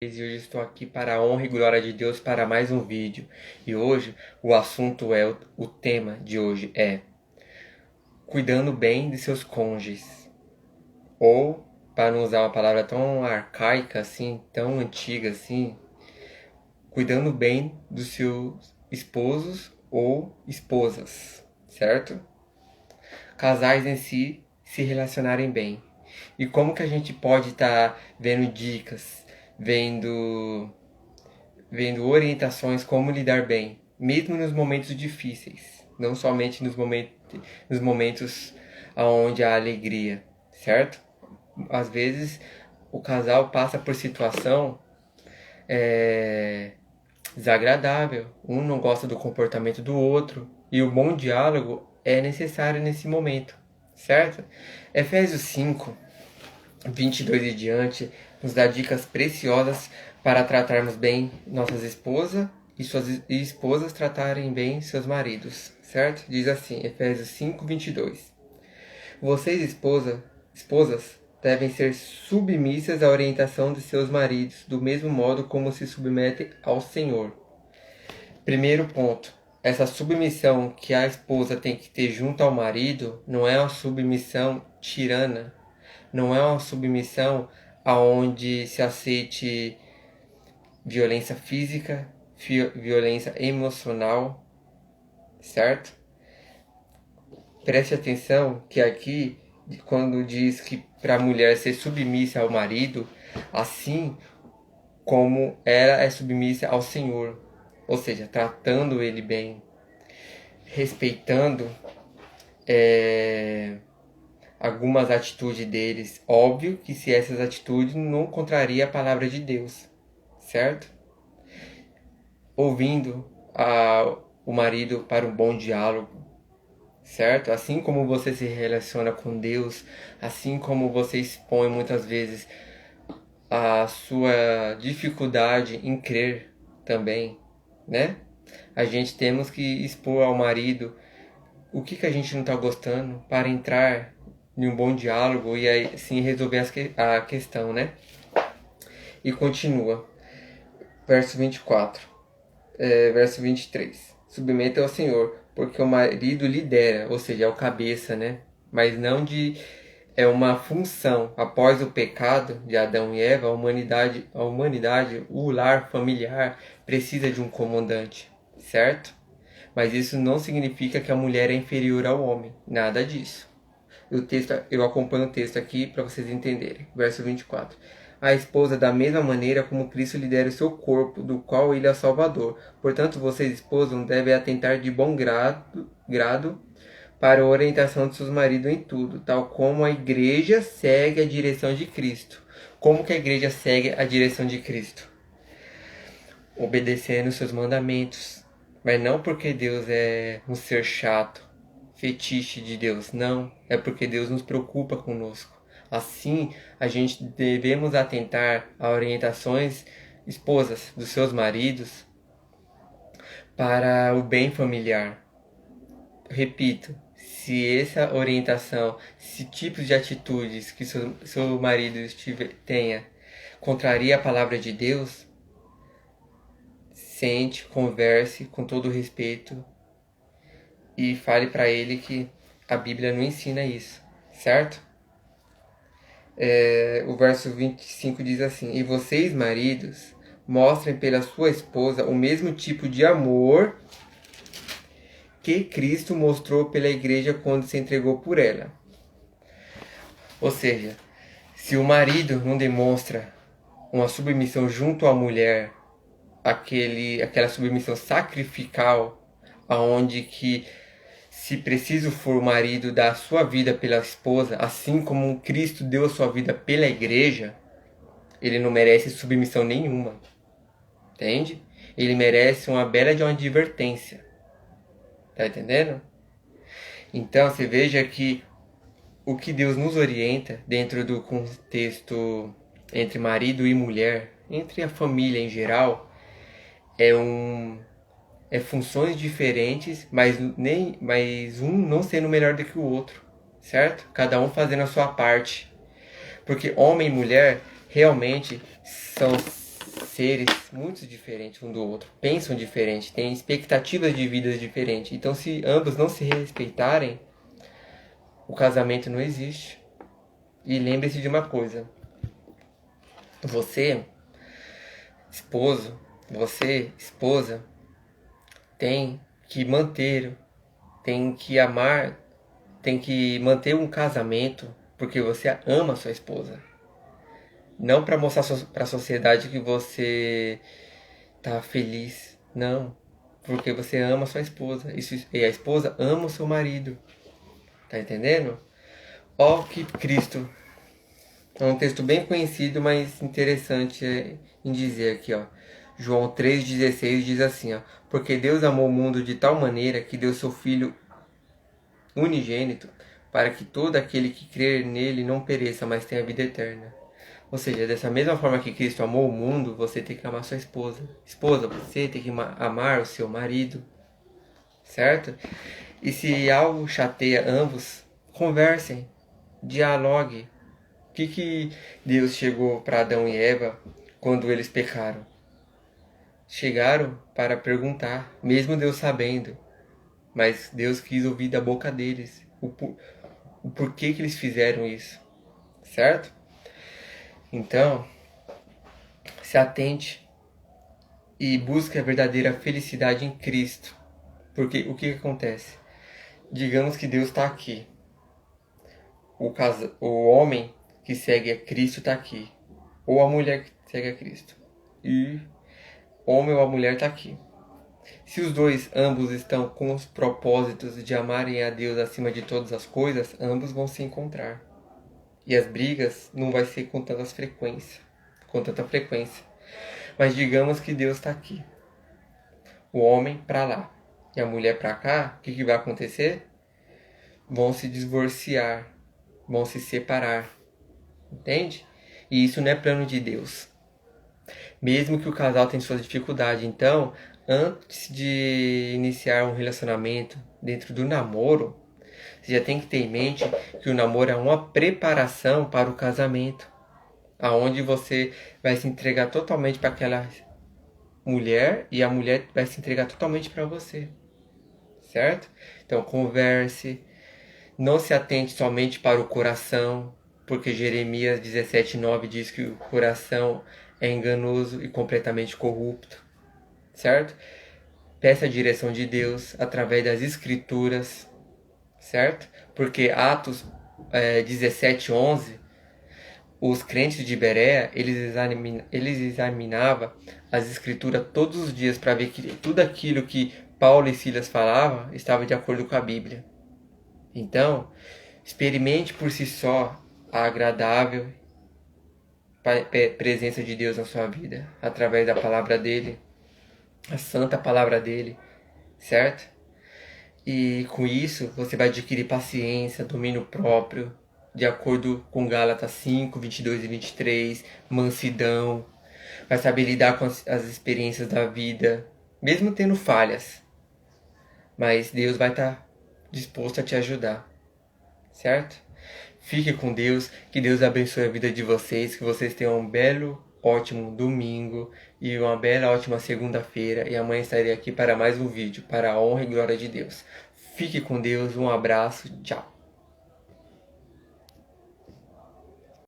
E hoje estou aqui para a honra e glória de Deus para mais um vídeo. E hoje o assunto o tema de hoje é cuidando bem de seus cônjuges. Ou, para não usar uma palavra tão arcaica assim, tão antiga assim, cuidando bem dos seus esposos ou esposas, certo? Casais em si se relacionarem bem. E como que a gente pode estar vendo dicas, vendo orientações como lidar bem, mesmo nos momentos difíceis, não somente nos momentos onde há alegria, certo? Às vezes o casal passa por situação é, desagradável, um não gosta do comportamento do outro, e o bom diálogo é necessário nesse momento, certo? Efésios 5, 22 e diante, nos dá dicas preciosas para tratarmos bem nossas esposas e suas esposas tratarem bem seus maridos, certo? Diz assim, Efésios 5, 22. Vocês, esposas, devem ser submissas à orientação de seus maridos, do mesmo modo como se submetem ao Senhor. Primeiro ponto. Essa submissão que a esposa tem que ter junto ao marido não é uma submissão tirana, não é uma submissão aonde se aceite violência física, violência emocional, certo? Preste atenção que aqui, quando diz que para a mulher ser submissa ao marido, assim como ela é submissa ao Senhor, ou seja, tratando ele bem, respeitando algumas atitudes deles. Óbvio que se essas atitudes não contraria a palavra de Deus, certo? Ouvindo o marido para um bom diálogo, certo? Assim como você se relaciona com Deus, assim como você expõe muitas vezes a sua dificuldade em crer também, né? A gente temos que expor ao marido o que a gente não está gostando para entrar em um bom diálogo e aí sim resolver a questão, né? E continua, verso 24, verso 23. Submeta ao Senhor, porque o marido lidera, ou seja, é o cabeça, né? Mas não é uma função. Após o pecado de Adão e Eva, a humanidade, o lar familiar precisa de um comandante, certo? Mas isso não significa que a mulher é inferior ao homem, nada disso. Eu acompanho o texto aqui para vocês entenderem. Verso 24. A esposa, da mesma maneira como Cristo lidera o seu corpo, do qual ele é o Salvador. Portanto, vocês, esposas, devem atentar de bom grado para a orientação de seus maridos em tudo, tal como a igreja segue a direção de Cristo. Como que a igreja segue a direção de Cristo? Obedecendo os seus mandamentos. Mas não porque Deus é um ser chato, fetiche de Deus, não. É porque Deus nos preocupa conosco. Assim, a gente devemos atentar a orientações, esposas, dos seus maridos para o bem familiar. Repito, se essa orientação, se tipos de atitudes que seu marido tenha contraria a palavra de Deus, sente, converse com todo respeito e fale para ele que a Bíblia não ensina isso, certo? O verso 25 diz assim: E vocês, maridos, mostrem pela sua esposa o mesmo tipo de amor que Cristo mostrou pela igreja quando se entregou por ela. Ou seja, se o marido não demonstra uma submissão junto à mulher, aquela submissão sacrificial, aonde que se preciso for o marido dar a sua vida pela esposa, assim como Cristo deu a sua vida pela igreja, ele não merece submissão nenhuma. Entende? Ele merece uma bela de uma advertência. Tá entendendo? Então você veja que o que Deus nos orienta dentro do contexto entre marido e mulher, entre a família em geral, é funções diferentes, mas um não sendo melhor do que o outro, certo? Cada um fazendo a sua parte. Porque homem e mulher realmente são seres muito diferentes um do outro, pensam diferente, têm expectativas de vidas diferentes. Então, se ambos não se respeitarem, o casamento não existe. E lembre-se de uma coisa: você, esposo, você, esposa, tem que manter, tem que amar, tem que manter um casamento porque você ama a sua esposa. Não para mostrar para a sociedade que você tá feliz. Não. Porque você ama a sua esposa. E a esposa ama o seu marido. Tá entendendo? Ó que Cristo. É um texto bem conhecido, mas interessante em dizer aqui, ó. João 3,16 diz assim, ó. Porque Deus amou o mundo de tal maneira que deu seu Filho unigênito para que todo aquele que crer nele não pereça, mas tenha vida eterna. Ou seja, dessa mesma forma que Cristo amou o mundo, você tem que amar sua esposa. Esposa, você tem que amar o seu marido. Certo? E se algo chateia ambos, conversem, dialogue. O que Deus chegou para Adão e Eva quando eles pecaram? Chegaram para perguntar, mesmo Deus sabendo. Mas Deus quis ouvir da boca deles o porquê que eles fizeram isso. Certo? Então, se atente e busque a verdadeira felicidade em Cristo. Porque o que acontece? Digamos que Deus está aqui. O homem que segue a Cristo está aqui. Ou a mulher que segue a Cristo. E o homem ou a mulher está aqui. Se os dois, ambos estão com os propósitos de amarem a Deus acima de todas as coisas, ambos vão se encontrar. E as brigas não vai ser com tanta frequência. Mas digamos que Deus está aqui. O homem para lá e a mulher para cá, o que vai acontecer? Vão se divorciar, vão se separar. Entende? E isso não é plano de Deus. Mesmo que o casal tenha suas dificuldades. Então, antes de iniciar um relacionamento dentro do namoro, você já tem que ter em mente que o namoro é uma preparação para o casamento, aonde você vai se entregar totalmente para aquela mulher e a mulher vai se entregar totalmente para você, certo? Então converse, não se atente somente para o coração, porque Jeremias 17:9 diz que o coração é enganoso e completamente corrupto, certo? Peça a direção de Deus através das escrituras, certo? Porque Atos 17:11, os crentes de Berea, eles examinavam as escrituras todos os dias para ver que tudo aquilo que Paulo e Silas falavam estava de acordo com a Bíblia. Então, experimente por si só a agradável presença de Deus na sua vida, através da palavra dele, a santa palavra dele, certo? E com isso você vai adquirir paciência, domínio próprio, de acordo com Gálatas 5:22 e 23, mansidão, vai saber lidar com as experiências da vida, mesmo tendo falhas, mas Deus vai estar disposto a te ajudar, certo? Fique com Deus, que Deus abençoe a vida de vocês, que vocês tenham um belo, ótimo domingo e uma bela, ótima segunda-feira. E amanhã estarei aqui para mais um vídeo, para a honra e glória de Deus. Fique com Deus, um abraço, tchau.